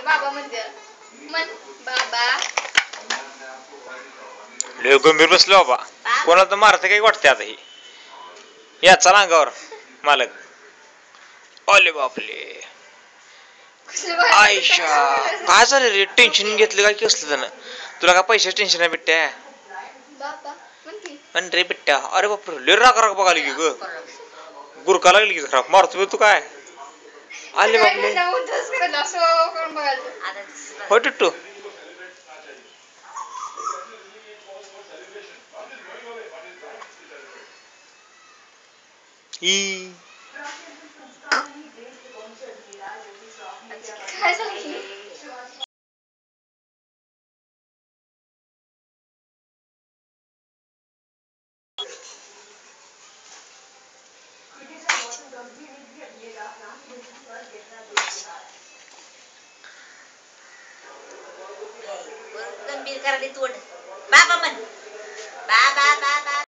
बाबा म्हणजे मन बाबा लय गंभीर बसलो बाबा. कोणाला तर मारते काही वाटते आता ही. या चला अंगावर मालक. ओले बापले आयशा काय झालं रे? टेन्शन घेतलं काय कसलं त्यानं? तुला काय पैशाचं टेन्शन आहे बिट्ट्या? पण रे बिट्ट्या अरे बापरे लय राग राग बघाली की ग. गुरका लागली की खराब मारतो तू काय? आले बापले हो टिट्टू. ही गंभीर करायला तोंड बाबा म्हण बाबा बाबा